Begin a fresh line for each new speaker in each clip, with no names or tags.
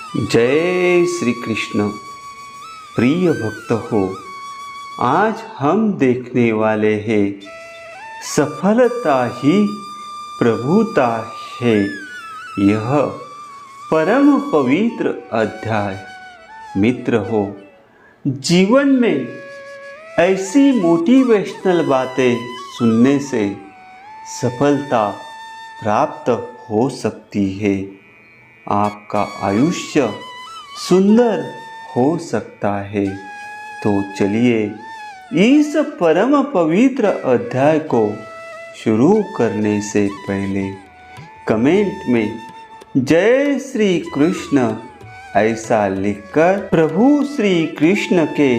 जय श्री कृष्ण। प्रिय भक्त हो, आज हम देखने वाले हैं सफलता ही प्रभुता है। यह परम पवित्र अध्याय। मित्र हो, जीवन में ऐसी मोटिवेशनल बातें सुनने से सफलता प्राप्त हो सकती है। आपका आयुष्य सुंदर हो सकता है। तो चलिए इस परम पवित्र अध्याय को शुरू करने से पहले कमेंट में जय श्री कृष्ण ऐसा लिखकर प्रभु श्री कृष्ण के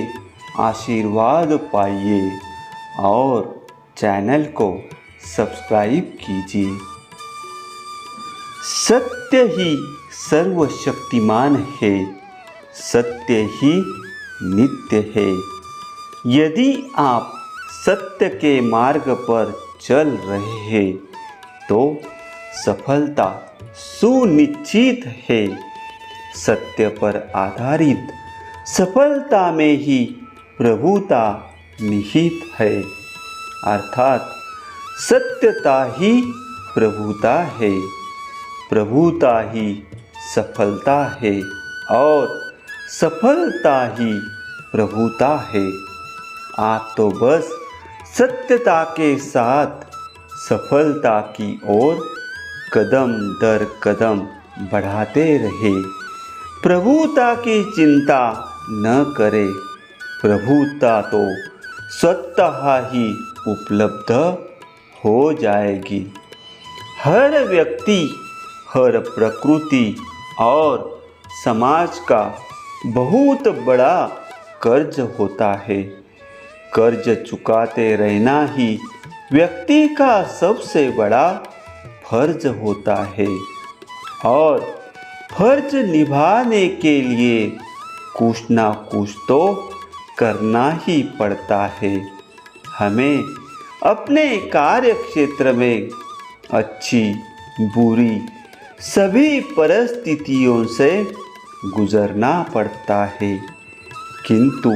आशीर्वाद पाइए और चैनल को सब्सक्राइब कीजिए। सत्य ही सर्वशक्तिमान है, सत्य ही नित्य है। यदि आप सत्य के मार्ग पर चल रहे हैं तो सफलता सुनिश्चित है। सत्य पर आधारित सफलता में ही प्रभुता निहित है, अर्थात सत्यता ही प्रभुता है, प्रभुता ही सफलता है और सफलता ही प्रभुता है। आप तो बस सत्यता के साथ सफलता की ओर कदम दर कदम बढ़ाते रहे। प्रभुता की चिंता न करें, प्रभुता तो स्वतः ही उपलब्ध हो जाएगी। हर व्यक्ति, हर प्रकृति और समाज का बहुत बड़ा कर्ज होता है। कर्ज चुकाते रहना ही व्यक्ति का सबसे बड़ा फर्ज होता है और फर्ज निभाने के लिए कुछ ना कुछ तो करना ही पड़ता है। हमें अपने कार्य क्षेत्र में अच्छी बुरी सभी परिस्थितियों से गुजरना पड़ता है, किंतु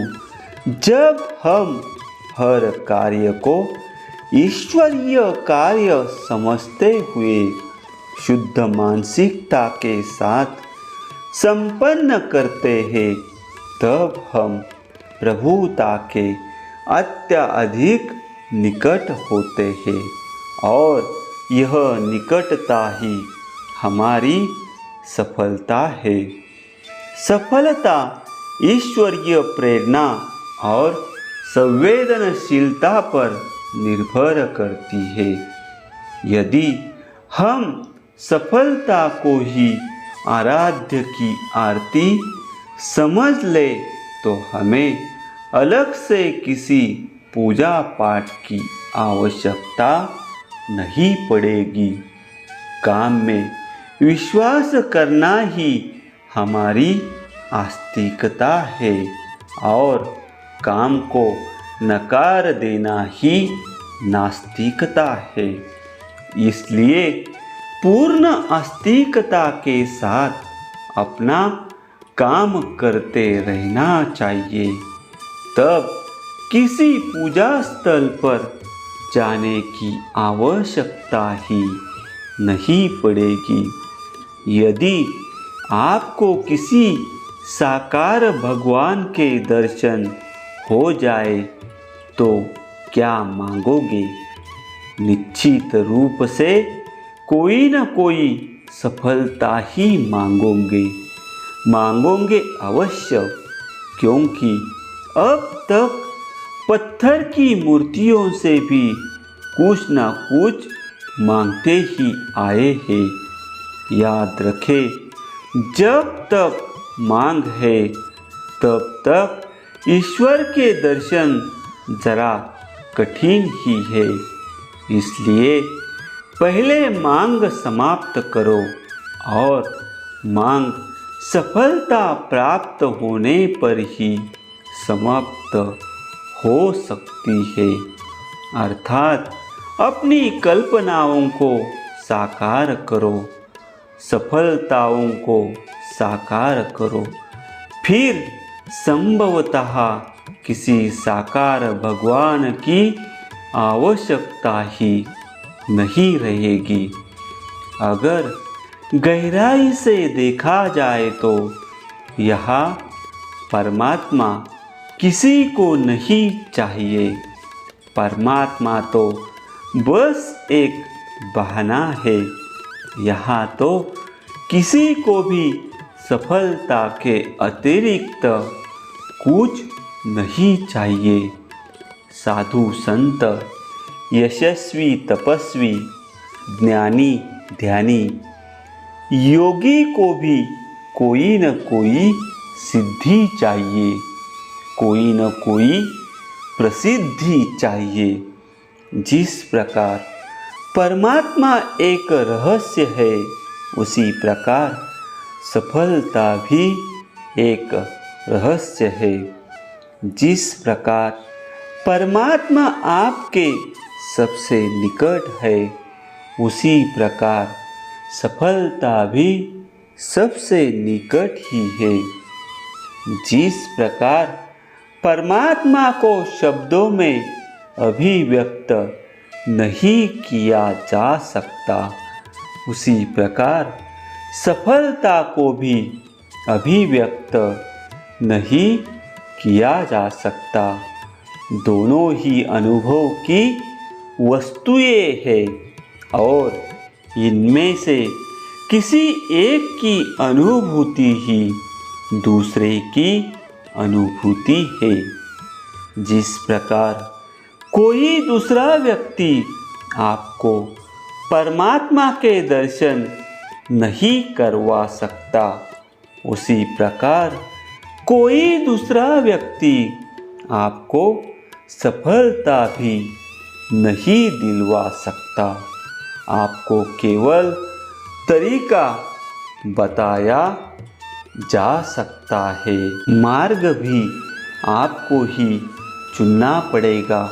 जब हम हर कार्य को ईश्वरीय कार्य समझते हुए शुद्ध मानसिकता के साथ संपन्न करते हैं, तब हम प्रभुता के अत्यधिक निकट होते हैं और यह निकटता ही हमारी सफलता है। सफलता ईश्वरीय प्रेरणा और संवेदनशीलता पर निर्भर करती है। यदि हम सफलता को ही आराध्य की आरती समझ ले तो हमें अलग से किसी पूजा पाठ की आवश्यकता नहीं पड़ेगी। काम में विश्वास करना ही हमारी आस्तिकता है और काम को नकार देना ही नास्तिकता है। इसलिए पूर्ण आस्तिकता के साथ अपना काम करते रहना चाहिए। तब किसी पूजा स्थल पर जाने की आवश्यकता ही नहीं पड़ेगी। यदि आपको किसी साकार भगवान के दर्शन हो जाए तो क्या मांगोगे? निश्चित रूप से कोई न कोई सफलता ही मांगोगे अवश्य, क्योंकि अब तक पत्थर की मूर्तियों से भी कुछ न कुछ मांगते ही आए हैं। याद रखें, जब तक मांग है तब तक ईश्वर के दर्शन जरा कठिन ही है। इसलिए पहले मांग समाप्त करो और मांग सफलता प्राप्त होने पर ही समाप्त हो सकती है। अर्थात अपनी कल्पनाओं को साकार करो, सफलताओं को साकार करो। फिर संभवतः किसी साकार भगवान की आवश्यकता ही नहीं रहेगी। अगर गहराई से देखा जाए तो यह परमात्मा किसी को नहीं चाहिए। परमात्मा तो बस एक बहाना है। यहाँ तो किसी को भी सफलता के अतिरिक्त कुछ नहीं चाहिए। साधु संत, यशस्वी तपस्वी, ज्ञानी ध्यानी, योगी को भी कोई न कोई सिद्धि चाहिए, कोई न कोई प्रसिद्धि चाहिए। जिस प्रकार परमात्मा एक रहस्य है, उसी प्रकार सफलता भी एक रहस्य है। जिस प्रकार परमात्मा आपके सबसे निकट है, उसी प्रकार सफलता भी सबसे निकट ही है। जिस प्रकार परमात्मा को शब्दों में अभिव्यक्त नहीं किया जा सकता, उसी प्रकार सफलता को भी अभिव्यक्त नहीं किया जा सकता। दोनों ही अनुभव की वस्तुएं हैं और इनमें से किसी एक की अनुभूति ही दूसरे की अनुभूति है। जिस प्रकार कोई दूसरा व्यक्ति आपको परमात्मा के दर्शन नहीं करवा सकता, उसी प्रकार कोई दूसरा व्यक्ति आपको सफलता भी नहीं दिलवा सकता। आपको केवल तरीका बताया जा सकता है, मार्ग भी आपको ही चुनना पड़ेगा,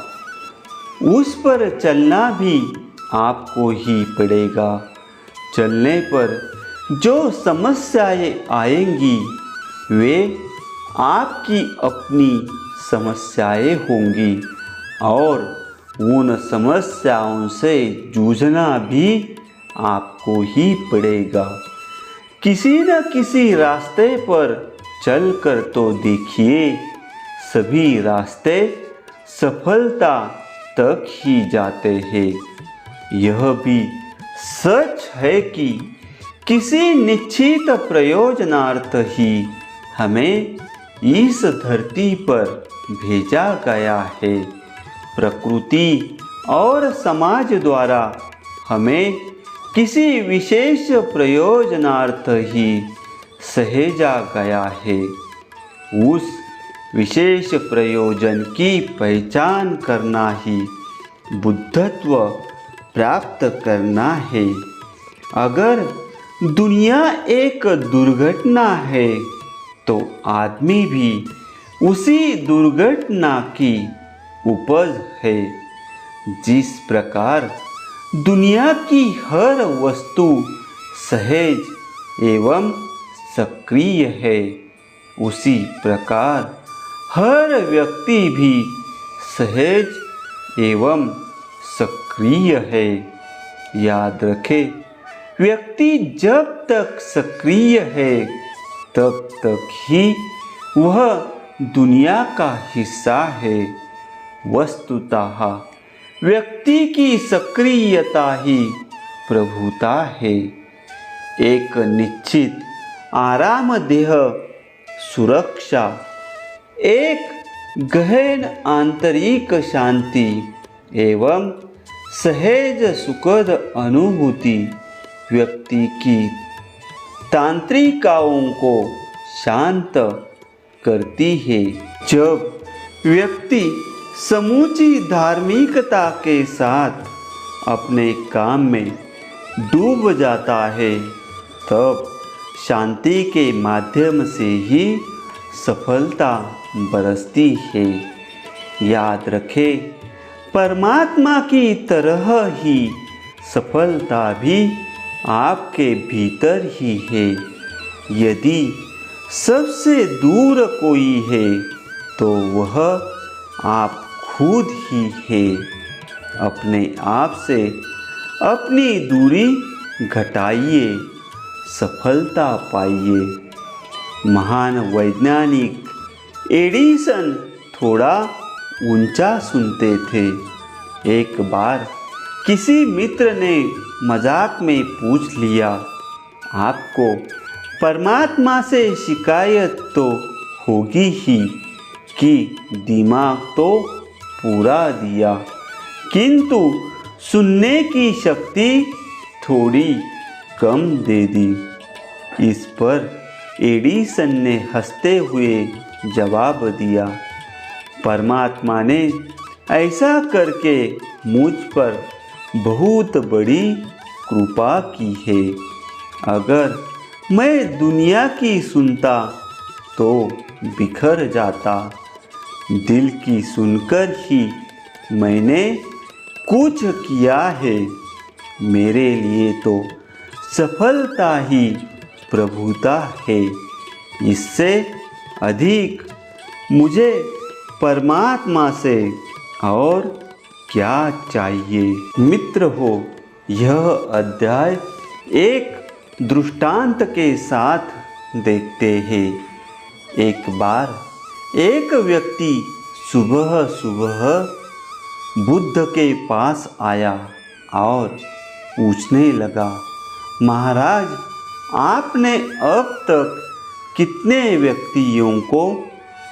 उस पर चलना भी आपको ही पड़ेगा। चलने पर जो समस्याएं आएंगी वे आपकी अपनी समस्याएं होंगी और उन समस्याओं से जूझना भी आपको ही पड़ेगा। किसी न किसी रास्ते पर चलकर तो देखिए, सभी रास्ते सफलता तक ही जाते हैं। यह भी सच है कि किसी निश्चित प्रयोजनार्थ ही हमें इस धरती पर भेजा गया है। प्रकृति और समाज द्वारा हमें किसी विशेष प्रयोजनार्थ ही सहेजा गया है। उस विशेष प्रयोजन की पहचान करना ही बुद्धत्व प्राप्त करना है। अगर दुनिया एक दुर्घटना है तो आदमी भी उसी दुर्घटना की उपज है। जिस प्रकार दुनिया की हर वस्तु सहज एवं सक्रिय है, उसी प्रकार हर व्यक्ति भी सहज एवं सक्रिय है। याद रखें, व्यक्ति जब तक सक्रिय है तब तक ही वह दुनिया का हिस्सा है। वस्तुतः व्यक्ति की सक्रियता ही प्रभुता है। एक निश्चित आरामदेह सुरक्षा, एक गहन आंतरिक शांति एवं सहज सुखद अनुभूति व्यक्ति की तांत्रिकाओं को शांत करती है। जब व्यक्ति समूची धार्मिकता के साथ अपने काम में डूब जाता है, तब शांति के माध्यम से ही सफलता बरसती है। याद रखें, परमात्मा की तरह ही सफलता भी आपके भीतर ही है। यदि सबसे दूर कोई है तो वह आप खुद ही है। अपने आप से अपनी दूरी घटाइए, सफलता पाइए। महान वैज्ञानिक एडिसन थोड़ा ऊंचा सुनते थे। एक बार किसी मित्र ने मजाक में पूछ लिया, आपको परमात्मा से शिकायत तो होगी ही कि दिमाग तो पूरा दिया, किंतु सुनने की शक्ति थोड़ी कम दे दी। इस पर एडिसन ने हंसते हुए जवाब दिया, परमात्मा ने ऐसा करके मुझ पर बहुत बड़ी कृपा की है। अगर मैं दुनिया की सुनता तो बिखर जाता, दिल की सुनकर ही मैंने कुछ किया है। मेरे लिए तो सफलता ही प्रभुता है। इससे अधिक मुझे परमात्मा से और क्या चाहिए। मित्र हो, यह अध्याय एक दृष्टांत के साथ देखते हैं। एक बार एक व्यक्ति सुबह सुबह बुद्ध के पास आया और पूछने लगा, महाराज, आपने अब तक कितने व्यक्तियों को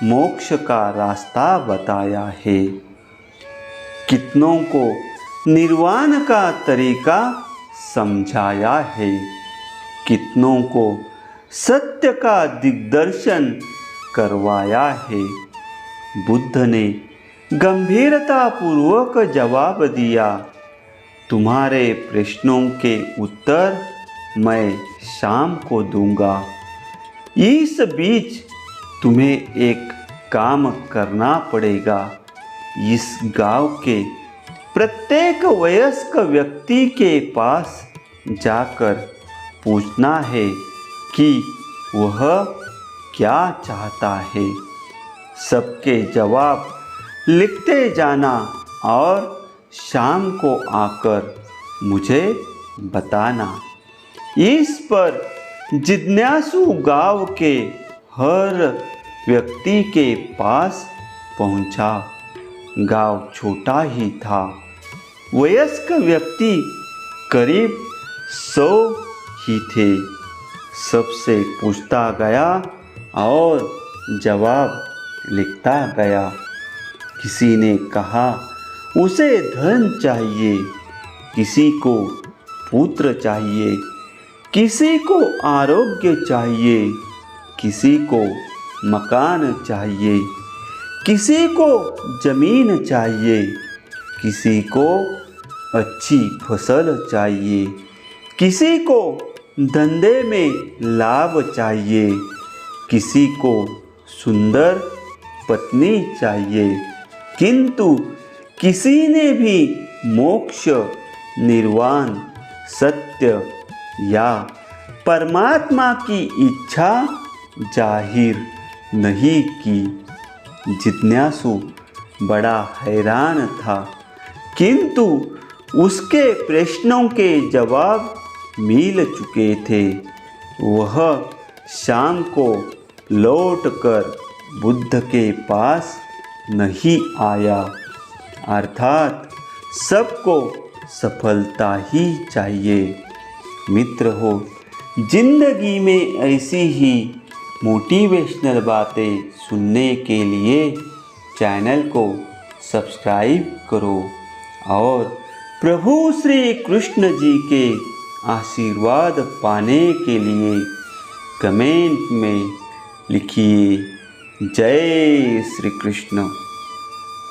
मोक्ष का रास्ता बताया है? कितनों को निर्वाण का तरीका समझाया है? कितनों को सत्य का दिग्दर्शन करवाया है? बुद्ध ने गंभीरतापूर्वक जवाब दिया, तुम्हारे प्रश्नों के उत्तर मैं शाम को दूंगा। इस बीच तुम्हें एक काम करना पड़ेगा। इस गांव के प्रत्येक वयस्क व्यक्ति के पास जाकर पूछना है कि वह क्या चाहता है। सबके जवाब लिखते जाना और शाम को आकर मुझे बताना। इस पर जिज्ञासु गांव के हर व्यक्ति के पास पहुंचा। गांव छोटा ही था। वयस्क व्यक्ति करीब 100 ही थे। सबसे पूछता गया और जवाब लिखता गया। किसी ने कहा उसे धन चाहिए, किसी को पुत्र चाहिए, किसी को आरोग्य चाहिए, किसी को मकान चाहिए, किसी को जमीन चाहिए, किसी को अच्छी फसल चाहिए, किसी को धंधे में लाभ चाहिए, किसी को सुंदर पत्नी चाहिए, किंतु किसी ने भी मोक्ष, निर्वाण, सत्य या परमात्मा की इच्छा जाहिर नहीं की। जिज्ञासु बड़ा हैरान था, किंतु उसके प्रश्नों के जवाब मिल चुके थे। वह शाम को लौटकर बुद्ध के पास नहीं आया। अर्थात सबको सफलता ही चाहिए। मित्र हो, जिंदगी में ऐसी ही मोटिवेशनल बातें सुनने के लिए चैनल को सब्सक्राइब करो और प्रभु श्री कृष्ण जी के आशीर्वाद पाने के लिए कमेंट में लिखिए, जय श्री कृष्ण।